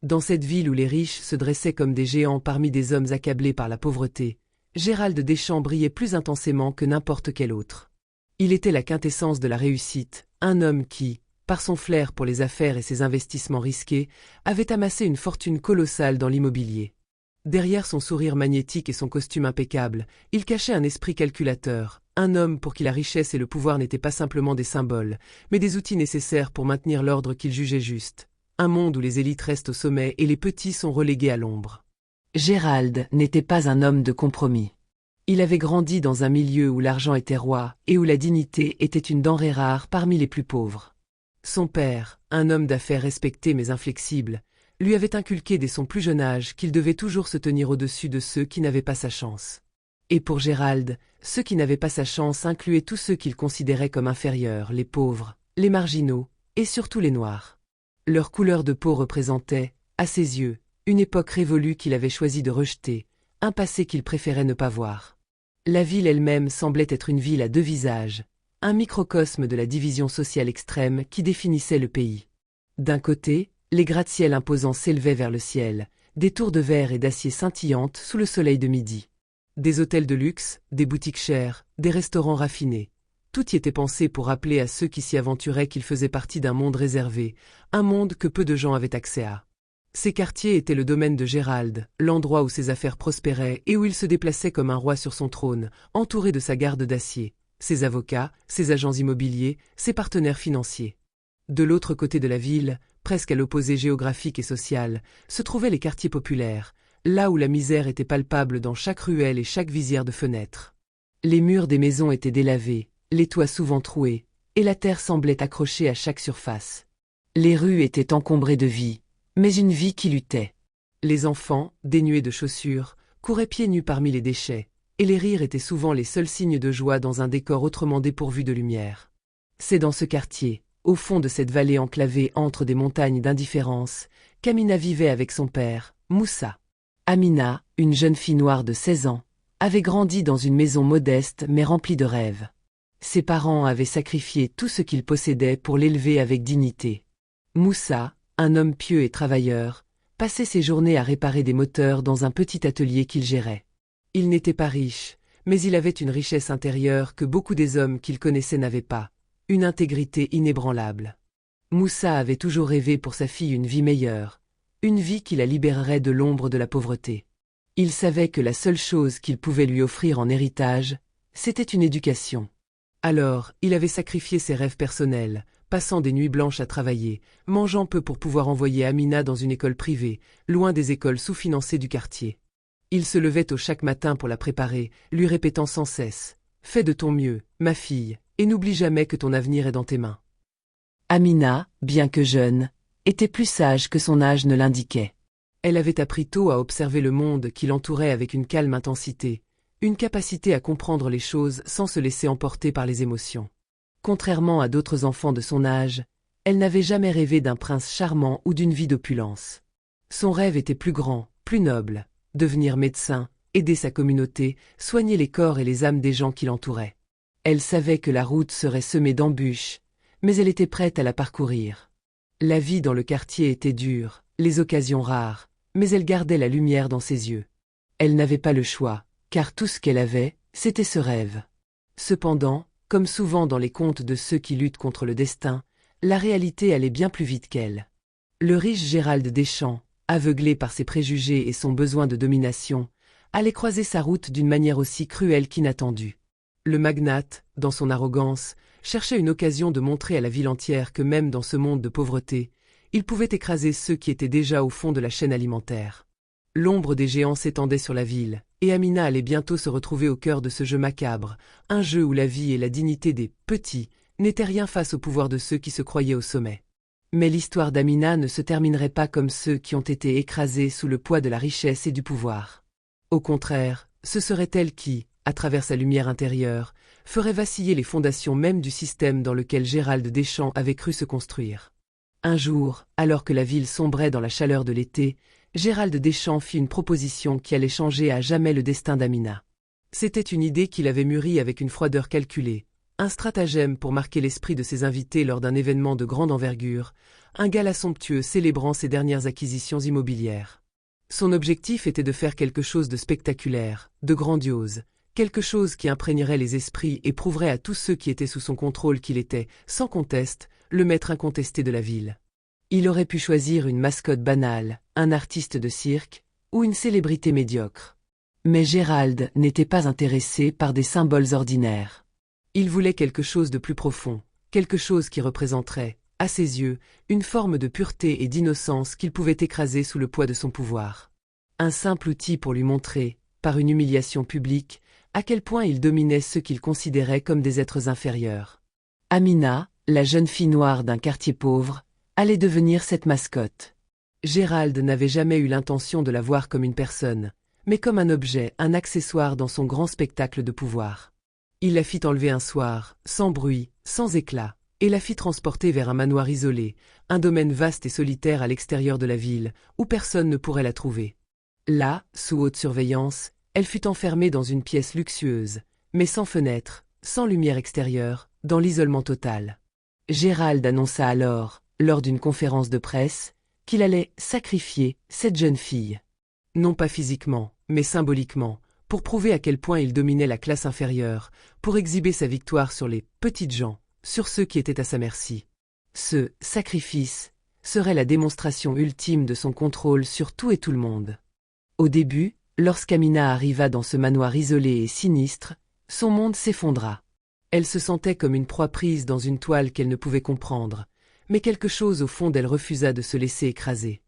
Dans cette ville où les riches se dressaient comme des géants parmi des hommes accablés par la pauvreté, Gérald Deschamps brillait plus intensément que n'importe quel autre. Il était la quintessence de la réussite, un homme qui, par son flair pour les affaires et ses investissements risqués, avait amassé une fortune colossale dans l'immobilier. Derrière son sourire magnétique et son costume impeccable, il cachait un esprit calculateur, un homme pour qui la richesse et le pouvoir n'étaient pas simplement des symboles, mais des outils nécessaires pour maintenir l'ordre qu'il jugeait juste. Un monde où les élites restent au sommet et les petits sont relégués à l'ombre. Gérald n'était pas un homme de compromis. Il avait grandi dans un milieu où l'argent était roi et où la dignité était une denrée rare parmi les plus pauvres. Son père, un homme d'affaires respecté mais inflexible, lui avait inculqué dès son plus jeune âge qu'il devait toujours se tenir au-dessus de ceux qui n'avaient pas sa chance. Et pour Gérald, ceux qui n'avaient pas sa chance incluaient tous ceux qu'il considérait comme inférieurs, les pauvres, les marginaux, et surtout les noirs. Leur couleur de peau représentait, à ses yeux, une époque révolue qu'il avait choisi de rejeter, un passé qu'il préférait ne pas voir. La ville elle-même semblait être une ville à deux visages, un microcosme de la division sociale extrême qui définissait le pays. D'un côté, les gratte-ciels imposants s'élevaient vers le ciel, des tours de verre et d'acier scintillantes sous le soleil de midi. Des hôtels de luxe, des boutiques chères, des restaurants raffinés. Tout y était pensé pour rappeler à ceux qui s'y aventuraient qu'ils faisaient partie d'un monde réservé, un monde que peu de gens avaient accès à. Ces quartiers étaient le domaine de Gérald, l'endroit où ses affaires prospéraient et où il se déplaçait comme un roi sur son trône, entouré de sa garde d'acier, ses avocats, ses agents immobiliers, ses partenaires financiers. De l'autre côté de la ville, presque à l'opposé géographique et social, se trouvaient les quartiers populaires, là où la misère était palpable dans chaque ruelle et chaque visière de fenêtre. Les murs des maisons étaient délavés, les toits souvent troués, et la terre semblait accrochée à chaque surface. Les rues étaient encombrées de vie, mais une vie qui luttait. Les enfants, dénués de chaussures, couraient pieds nus parmi les déchets, et les rires étaient souvent les seuls signes de joie dans un décor autrement dépourvu de lumière. C'est dans ce quartier, au fond de cette vallée enclavée entre des montagnes d'indifférence, qu'Amina vivait avec son père, Moussa. Amina, une jeune fille noire de 16 ans, avait grandi dans une maison modeste mais remplie de rêves. Ses parents avaient sacrifié tout ce qu'ils possédaient pour l'élever avec dignité. Moussa, un homme pieux et travailleur, passait ses journées à réparer des moteurs dans un petit atelier qu'il gérait. Il n'était pas riche, mais il avait une richesse intérieure que beaucoup des hommes qu'il connaissait n'avaient pas, une intégrité inébranlable. Moussa avait toujours rêvé pour sa fille une vie meilleure, une vie qui la libérerait de l'ombre de la pauvreté. Il savait que la seule chose qu'il pouvait lui offrir en héritage, c'était une éducation. Alors, il avait sacrifié ses rêves personnels, passant des nuits blanches à travailler, mangeant peu pour pouvoir envoyer Amina dans une école privée, loin des écoles sous-financées du quartier. Il se levait tôt chaque matin pour la préparer, lui répétant sans cesse « Fais de ton mieux, ma fille, et n'oublie jamais que ton avenir est dans tes mains. » Amina, bien que jeune, était plus sage que son âge ne l'indiquait. Elle avait appris tôt à observer le monde qui l'entourait avec une calme intensité, une capacité à comprendre les choses sans se laisser emporter par les émotions. Contrairement à d'autres enfants de son âge, elle n'avait jamais rêvé d'un prince charmant ou d'une vie d'opulence. Son rêve était plus grand, plus noble, devenir médecin, aider sa communauté, soigner les corps et les âmes des gens qui l'entouraient. Elle savait que la route serait semée d'embûches, mais elle était prête à la parcourir. La vie dans le quartier était dure, les occasions rares, mais elle gardait la lumière dans ses yeux. Elle n'avait pas le choix, car tout ce qu'elle avait, c'était ce rêve. Cependant, comme souvent dans les contes de ceux qui luttent contre le destin, la réalité allait bien plus vite qu'elle. Le riche Gérald Deschamps, aveuglé par ses préjugés et son besoin de domination, allait croiser sa route d'une manière aussi cruelle qu'inattendue. Le magnate, dans son arrogance, cherchait une occasion de montrer à la ville entière que même dans ce monde de pauvreté, il pouvait écraser ceux qui étaient déjà au fond de la chaîne alimentaire. L'ombre des géants s'étendait sur la ville, et Amina allait bientôt se retrouver au cœur de ce jeu macabre, un jeu où la vie et la dignité des « petits » n'étaient rien face au pouvoir de ceux qui se croyaient au sommet. Mais l'histoire d'Amina ne se terminerait pas comme ceux qui ont été écrasés sous le poids de la richesse et du pouvoir. Au contraire, ce serait elle qui, à travers sa lumière intérieure, ferait vaciller les fondations même du système dans lequel Gérald Deschamps avait cru se construire. Un jour, alors que la ville sombrait dans la chaleur de l'été, Gérald Deschamps fit une proposition qui allait changer à jamais le destin d'Amina. C'était une idée qu'il avait mûrie avec une froideur calculée, Un stratagème pour marquer l'esprit de ses invités lors d'un événement de grande envergure, un gala somptueux célébrant ses dernières acquisitions immobilières. Son objectif était de faire quelque chose de spectaculaire, de grandiose, quelque chose qui imprégnerait les esprits et prouverait à tous ceux qui étaient sous son contrôle qu'il était, sans conteste, le maître incontesté de la ville. Il aurait pu choisir une mascotte banale, un artiste de cirque, ou une célébrité médiocre. Mais Gérald n'était pas intéressé par des symboles ordinaires. Il voulait quelque chose de plus profond, quelque chose qui représenterait, à ses yeux, une forme de pureté et d'innocence qu'il pouvait écraser sous le poids de son pouvoir. Un simple outil pour lui montrer, par une humiliation publique, à quel point il dominait ceux qu'il considérait comme des êtres inférieurs. Amina, la jeune fille noire d'un quartier pauvre, allait devenir cette mascotte. Gérald n'avait jamais eu l'intention de la voir comme une personne, mais comme un objet, un accessoire dans son grand spectacle de pouvoir. Il la fit enlever un soir, sans bruit, sans éclat, et la fit transporter vers un manoir isolé, un domaine vaste et solitaire à l'extérieur de la ville, où personne ne pourrait la trouver. Là, sous haute surveillance, elle fut enfermée dans une pièce luxueuse, mais sans fenêtre, sans lumière extérieure, dans l'isolement total. Gérald annonça alors, lors d'une conférence de presse, qu'il allait sacrifier cette jeune fille. Non pas physiquement, mais symboliquement, pour prouver à quel point il dominait la classe inférieure, pour exhiber sa victoire sur les petites gens, sur ceux qui étaient à sa merci. Ce sacrifice serait la démonstration ultime de son contrôle sur tout et tout le monde. Au début, lorsqu'Amina arriva dans ce manoir isolé et sinistre, son monde s'effondra. Elle se sentait comme une proie prise dans une toile qu'elle ne pouvait comprendre, mais quelque chose au fond d'elle refusa de se laisser écraser.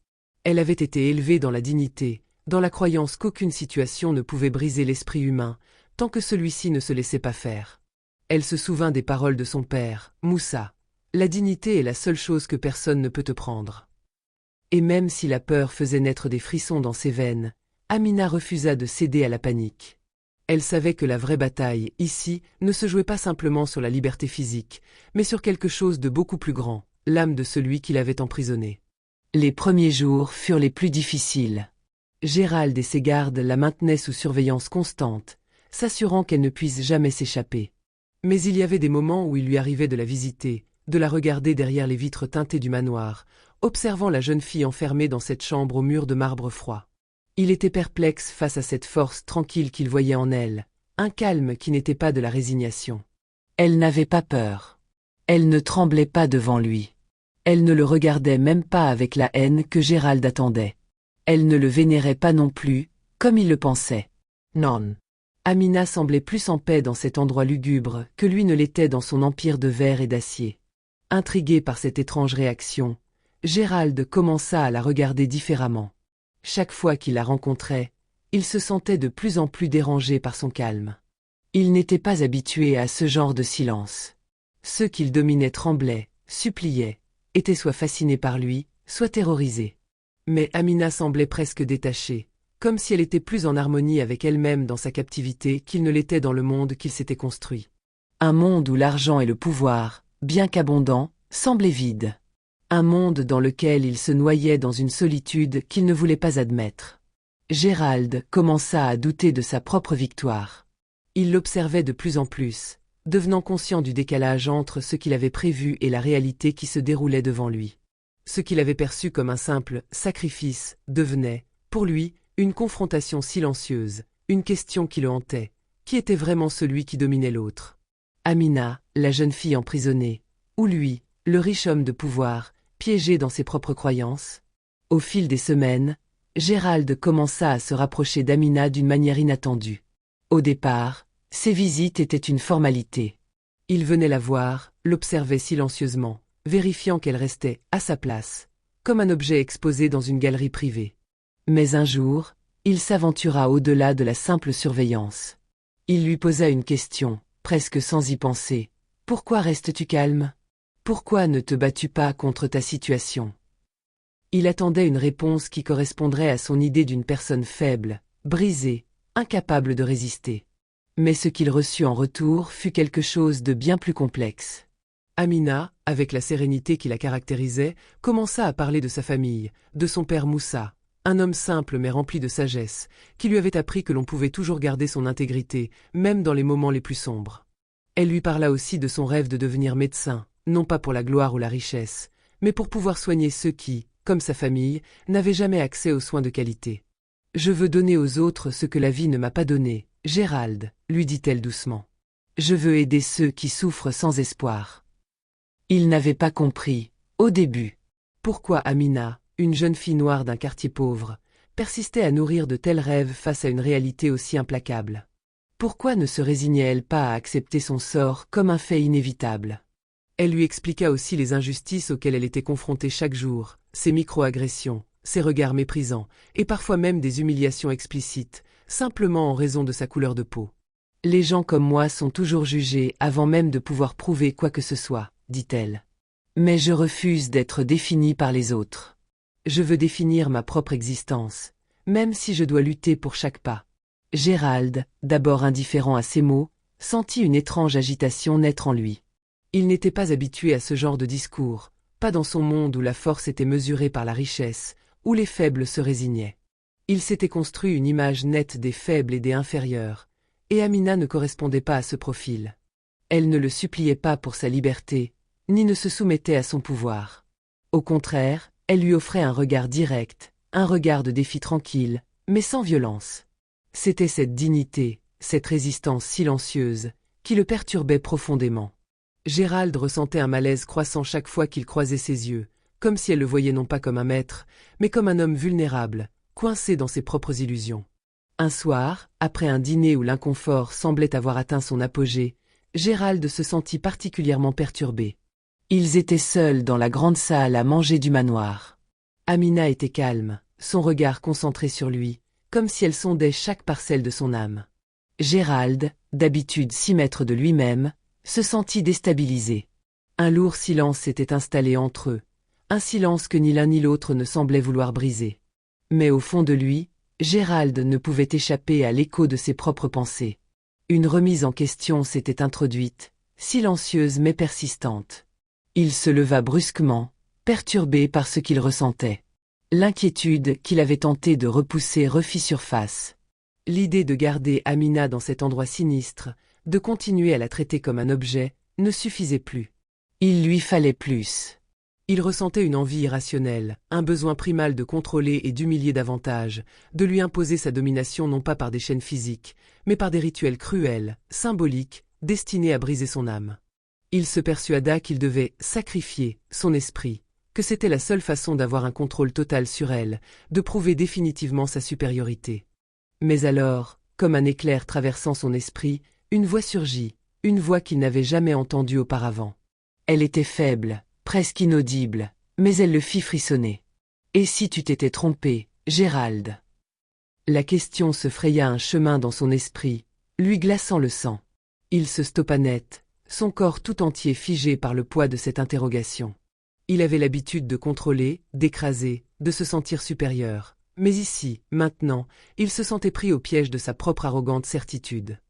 Elle avait été élevée dans la dignité, dans la croyance qu'aucune situation ne pouvait briser l'esprit humain, tant que celui-ci ne se laissait pas faire. Elle se souvint des paroles de son père, Moussa. La dignité est la seule chose que personne ne peut te prendre. Et même si la peur faisait naître des frissons dans ses veines, Amina refusa de céder à la panique. Elle savait que la vraie bataille, ici, ne se jouait pas simplement sur la liberté physique, mais sur quelque chose de beaucoup plus grand, l'âme de celui qui l'avait emprisonnée. Les premiers jours furent les plus difficiles. Gérald et ses gardes la maintenaient sous surveillance constante, s'assurant qu'elle ne puisse jamais s'échapper. Mais il y avait des moments où il lui arrivait de la visiter, de la regarder derrière les vitres teintées du manoir, observant la jeune fille enfermée dans cette chambre aux murs de marbre froid. Il était perplexe face à cette force tranquille qu'il voyait en elle, un calme qui n'était pas de la résignation. Elle n'avait pas peur. Elle ne tremblait pas devant lui. Elle ne le regardait même pas avec la haine que Gérald attendait. Elle ne le vénérait pas non plus, comme il le pensait. Non. Amina semblait plus en paix dans cet endroit lugubre que lui ne l'était dans son empire de verre et d'acier. Intrigué par cette étrange réaction, Gérald commença à la regarder différemment. Chaque fois qu'il la rencontrait, il se sentait de plus en plus dérangé par son calme. Il n'était pas habitué à ce genre de silence. Ceux qu'il dominait tremblaient, suppliaient, étaient soit fascinés par lui, soit terrorisés. Mais Amina semblait presque détachée, comme si elle était plus en harmonie avec elle-même dans sa captivité qu'il ne l'était dans le monde qu'il s'était construit. Un monde où l'argent et le pouvoir, bien qu'abondants, semblaient vides. Un monde dans lequel il se noyait dans une solitude qu'il ne voulait pas admettre. Gérald commença à douter de sa propre victoire. Il l'observait de plus en plus, devenant conscient du décalage entre ce qu'il avait prévu et la réalité qui se déroulait devant lui. Ce qu'il avait perçu comme un simple sacrifice devenait, pour lui, une confrontation silencieuse, une question qui le hantait. Qui était vraiment celui qui dominait l'autre? Amina, la jeune fille emprisonnée, ou lui, le riche homme de pouvoir, piégé dans ses propres croyances? Au fil des semaines, Gérald commença à se rapprocher d'Amina d'une manière inattendue. Au départ, ses visites étaient une formalité. Il venait la voir, l'observait silencieusement, vérifiant qu'elle restait à sa place, comme un objet exposé dans une galerie privée. Mais un jour, il s'aventura au-delà de la simple surveillance. Il lui posa une question, presque sans y penser. « Pourquoi restes-tu calme? Pourquoi ne te bats-tu pas contre ta situation ?» Il attendait une réponse qui correspondrait à son idée d'une personne faible, brisée, incapable de résister. Mais ce qu'il reçut en retour fut quelque chose de bien plus complexe. Amina, avec la sérénité qui la caractérisait, commença à parler de sa famille, de son père Moussa, un homme simple mais rempli de sagesse, qui lui avait appris que l'on pouvait toujours garder son intégrité, même dans les moments les plus sombres. Elle lui parla aussi de son rêve de devenir médecin, non pas pour la gloire ou la richesse, mais pour pouvoir soigner ceux qui, comme sa famille, n'avaient jamais accès aux soins de qualité. « Je veux donner aux autres ce que la vie ne m'a pas donné, Gérald, lui dit-elle doucement. Je veux aider ceux qui souffrent sans espoir. » Il n'avait pas compris, au début, pourquoi Amina, une jeune fille noire d'un quartier pauvre, persistait à nourrir de tels rêves face à une réalité aussi implacable. Pourquoi ne se résignait-elle pas à accepter son sort comme un fait inévitable? Elle lui expliqua aussi les injustices auxquelles elle était confrontée chaque jour, ses micro-agressions, ses regards méprisants, et parfois même des humiliations explicites, simplement en raison de sa couleur de peau. « Les gens comme moi sont toujours jugés avant même de pouvoir prouver quoi que ce soit, dit-elle. Mais je refuse d'être définie par les autres. Je veux définir ma propre existence, même si je dois lutter pour chaque pas. » Gérald, d'abord indifférent à ces mots, sentit une étrange agitation naître en lui. Il n'était pas habitué à ce genre de discours, pas dans son monde où la force était mesurée par la richesse, où les faibles se résignaient. Il s'était construit une image nette des faibles et des inférieurs, et Amina ne correspondait pas à ce profil. Elle ne le suppliait pas pour sa liberté, ni ne se soumettait à son pouvoir. Au contraire, elle lui offrait un regard direct, un regard de défi tranquille, mais sans violence. C'était cette dignité, cette résistance silencieuse, qui le perturbait profondément. Gérald ressentait un malaise croissant chaque fois qu'il croisait ses yeux, comme si elle le voyait non pas comme un maître, mais comme un homme vulnérable, coincé dans ses propres illusions. Un soir, après un dîner où l'inconfort semblait avoir atteint son apogée, Gérald se sentit particulièrement perturbé. Ils étaient seuls dans la grande salle à manger du manoir. Amina était calme, son regard concentré sur lui, comme si elle sondait chaque parcelle de son âme. Gérald, d'habitude si maître de lui-même, se sentit déstabilisé. Un lourd silence s'était installé entre eux, un silence que ni l'un ni l'autre ne semblait vouloir briser. Mais au fond de lui, Gérald ne pouvait échapper à l'écho de ses propres pensées. Une remise en question s'était introduite, silencieuse mais persistante. Il se leva brusquement, perturbé par ce qu'il ressentait. L'inquiétude qu'il avait tenté de repousser refit surface. L'idée de garder Amina dans cet endroit sinistre, de continuer à la traiter comme un objet, ne suffisait plus. Il lui fallait plus. Il ressentait une envie irrationnelle, un besoin primal de contrôler et d'humilier davantage, de lui imposer sa domination non pas par des chaînes physiques, mais par des rituels cruels, symboliques, destinés à briser son âme. Il se persuada qu'il devait sacrifier son esprit, que c'était la seule façon d'avoir un contrôle total sur elle, de prouver définitivement sa supériorité. Mais alors, comme un éclair traversant son esprit, une voix surgit, une voix qu'il n'avait jamais entendue auparavant. Elle était faible, presque inaudible, mais elle le fit frissonner. « Et si tu t'étais trompé, Gérald ?» La question se fraya un chemin dans son esprit, lui glaçant le sang. Il se stoppa net, son corps tout entier figé par le poids de cette interrogation. Il avait l'habitude de contrôler, d'écraser, de se sentir supérieur. Mais ici, maintenant, il se sentait pris au piège de sa propre arrogante certitude.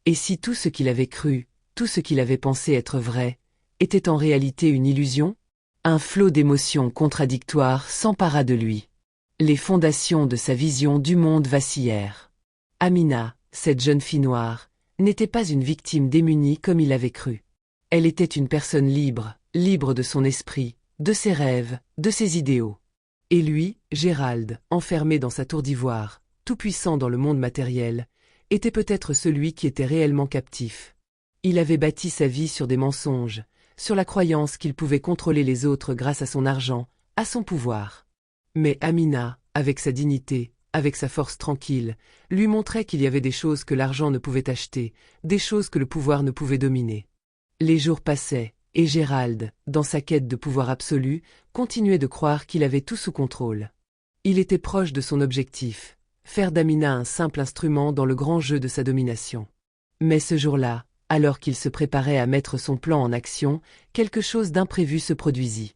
Et si tout ce qu'il avait cru, tout ce qu'il avait pensé être vrai, était en réalité une illusion? Un flot d'émotions contradictoires s'empara de lui. Les fondations de sa vision du monde vacillèrent. Amina, cette jeune fille noire, n'était pas une victime démunie comme il l'avait cru. Elle était une personne libre, libre de son esprit, de ses rêves, de ses idéaux. Et lui, Gérald, enfermé dans sa tour d'ivoire, tout puissant dans le monde matériel, était peut-être celui qui était réellement captif. Il avait bâti sa vie sur des mensonges, sur la croyance qu'il pouvait contrôler les autres grâce à son argent, à son pouvoir. Mais Amina, avec sa dignité, avec sa force tranquille, lui montrait qu'il y avait des choses que l'argent ne pouvait acheter, des choses que le pouvoir ne pouvait dominer. Les jours passaient, et Gérald, dans sa quête de pouvoir absolu, continuait de croire qu'il avait tout sous contrôle. Il était proche de son objectif, faire d'Amina un simple instrument dans le grand jeu de sa domination. Mais ce jour-là, alors qu'il se préparait à mettre son plan en action, quelque chose d'imprévu se produisit.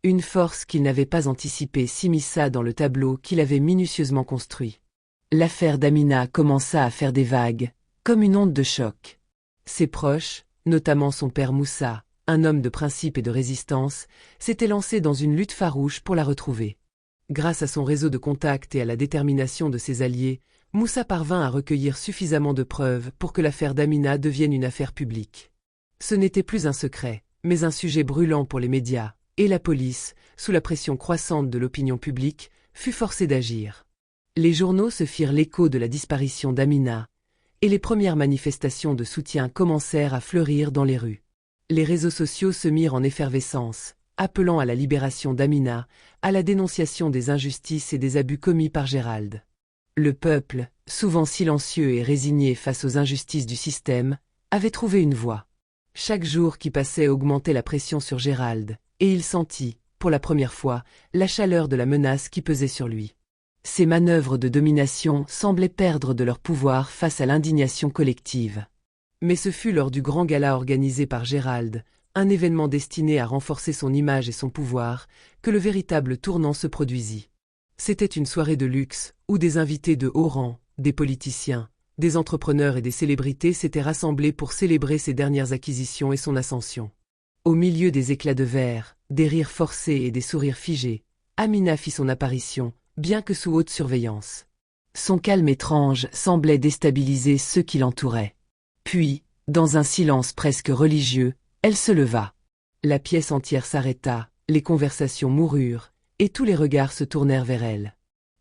Une force qu'il n'avait pas anticipée s'immisça dans le tableau qu'il avait minutieusement construit. L'affaire d'Amina commença à faire des vagues, comme une onde de choc. Ses proches, notamment son père Moussa, un homme de principe et de résistance, s'était lancé dans une lutte farouche pour la retrouver. Grâce à son réseau de contacts et à la détermination de ses alliés, Moussa parvint à recueillir suffisamment de preuves pour que l'affaire d'Amina devienne une affaire publique. Ce n'était plus un secret, mais un sujet brûlant pour les médias, et la police, sous la pression croissante de l'opinion publique, fut forcée d'agir. Les journaux se firent l'écho de la disparition d'Amina, et les premières manifestations de soutien commencèrent à fleurir dans les rues. Les réseaux sociaux se mirent en effervescence, appelant à la libération d'Amina, à la dénonciation des injustices et des abus commis par Gérald. Le peuple, souvent silencieux et résigné face aux injustices du système, avait trouvé une voie. Chaque jour qui passait augmentait la pression sur Gérald, et il sentit, pour la première fois, la chaleur de la menace qui pesait sur lui. Ces manœuvres de domination semblaient perdre de leur pouvoir face à l'indignation collective. Mais ce fut lors du grand gala organisé par Gérald, un événement destiné à renforcer son image et son pouvoir, que le véritable tournant se produisit. C'était une soirée de luxe, où des invités de haut rang, des politiciens, des entrepreneurs et des célébrités s'étaient rassemblés pour célébrer ses dernières acquisitions et son ascension. Au milieu des éclats de verre, des rires forcés et des sourires figés, Amina fit son apparition, bien que sous haute surveillance. Son calme étrange semblait déstabiliser ceux qui l'entouraient. Puis, dans un silence presque religieux, elle se leva. La pièce entière s'arrêta, les conversations moururent, et tous les regards se tournèrent vers elle.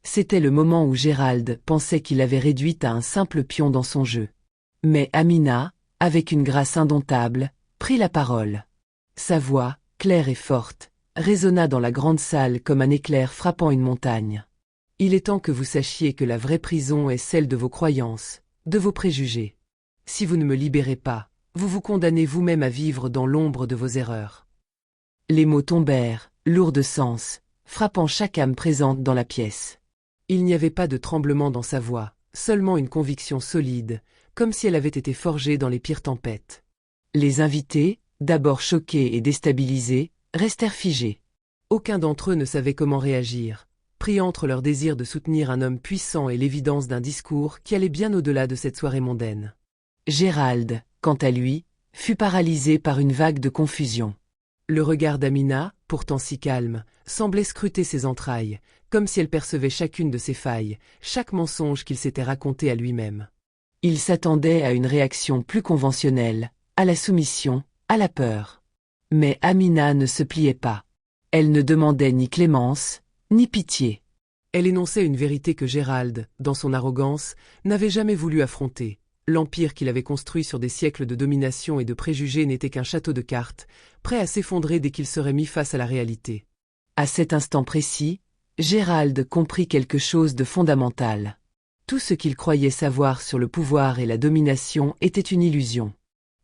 C'était le moment où Gérald pensait qu'il l'avait réduite à un simple pion dans son jeu. Mais Amina, avec une grâce indomptable, prit la parole. Sa voix, claire et forte, résonna dans la grande salle comme un éclair frappant une montagne. Il est temps que vous sachiez que la vraie prison est celle de vos croyances, de vos préjugés. Si vous ne me libérez pas, vous vous condamnez vous-même à vivre dans l'ombre de vos erreurs. Les mots tombèrent, lourds de sens, frappant chaque âme présente dans la pièce. Il n'y avait pas de tremblement dans sa voix, seulement une conviction solide, comme si elle avait été forgée dans les pires tempêtes. Les invités, d'abord choqués et déstabilisés, restèrent figés. Aucun d'entre eux ne savait comment réagir, pris entre leur désir de soutenir un homme puissant et l'évidence d'un discours qui allait bien au-delà de cette soirée mondaine. Gérald, quant à lui, fut paralysé par une vague de confusion. Le regard d'Amina, pourtant si calme, semblait scruter ses entrailles, comme si elle percevait chacune de ses failles, chaque mensonge qu'il s'était raconté à lui-même. Il s'attendait à une réaction plus conventionnelle, à la soumission, à la peur. Mais Amina ne se pliait pas. Elle ne demandait ni clémence, ni pitié. Elle énonçait une vérité que Gérald, dans son arrogance, n'avait jamais voulu affronter. L'empire qu'il avait construit sur des siècles de domination et de préjugés n'était qu'un château de cartes, prêt à s'effondrer dès qu'il serait mis face à la réalité. À cet instant précis, Gérald comprit quelque chose de fondamental. Tout ce qu'il croyait savoir sur le pouvoir et la domination était une illusion.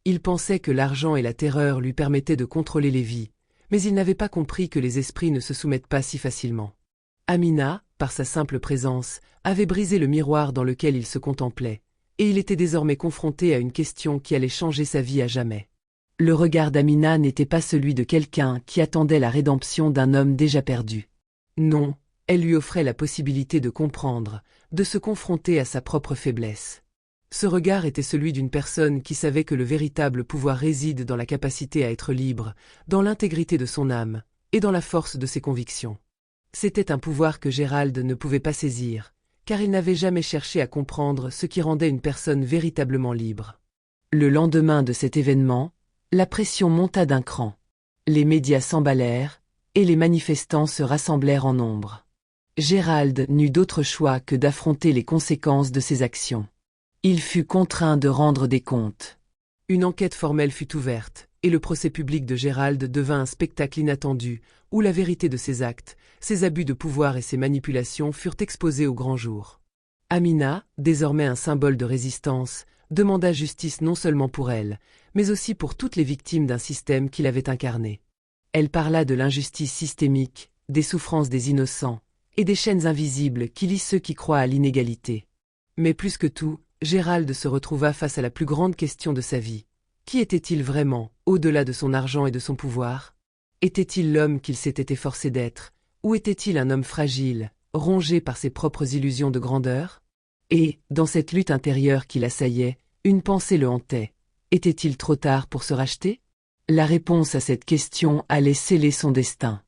Il pensait que l'argent et la terreur lui permettaient de contrôler les vies, mais il n'avait pas compris que les esprits ne se soumettent pas si facilement. Amina, par sa simple présence, avait brisé le miroir dans lequel il se contemplait, et il était désormais confronté à une question qui allait changer sa vie à jamais. Le regard d'Amina n'était pas celui de quelqu'un qui attendait la rédemption d'un homme déjà perdu. Non, elle lui offrait la possibilité de comprendre, de se confronter à sa propre faiblesse. Ce regard était celui d'une personne qui savait que le véritable pouvoir réside dans la capacité à être libre, dans l'intégrité de son âme, et dans la force de ses convictions. C'était un pouvoir que Gérald ne pouvait pas saisir, car il n'avait jamais cherché à comprendre ce qui rendait une personne véritablement libre. Le lendemain de cet événement, la pression monta d'un cran. Les médias s'emballèrent, et les manifestants se rassemblèrent en nombre. Gérald n'eut d'autre choix que d'affronter les conséquences de ses actions. Il fut contraint de rendre des comptes. Une enquête formelle fut ouverte, et le procès public de Gérald devint un spectacle inattendu, où la vérité de ses actes, ses abus de pouvoir et ses manipulations furent exposés au grand jour. Amina, désormais un symbole de résistance, demanda justice non seulement pour elle, mais aussi pour toutes les victimes d'un système qu'il avait incarné. Elle parla de l'injustice systémique, des souffrances des innocents, et des chaînes invisibles qui lient ceux qui croient à l'inégalité. Mais plus que tout, Gérald se retrouva face à la plus grande question de sa vie. Qui était-il vraiment, au-delà de son argent et de son pouvoir? Était-il l'homme qu'il s'était efforcé d'être, ou était-il un homme fragile, rongé par ses propres illusions de grandeur? Et, dans cette lutte intérieure qui l'assaillait, une pensée le hantait. Était-il trop tard pour se racheter? La réponse à cette question allait sceller son destin.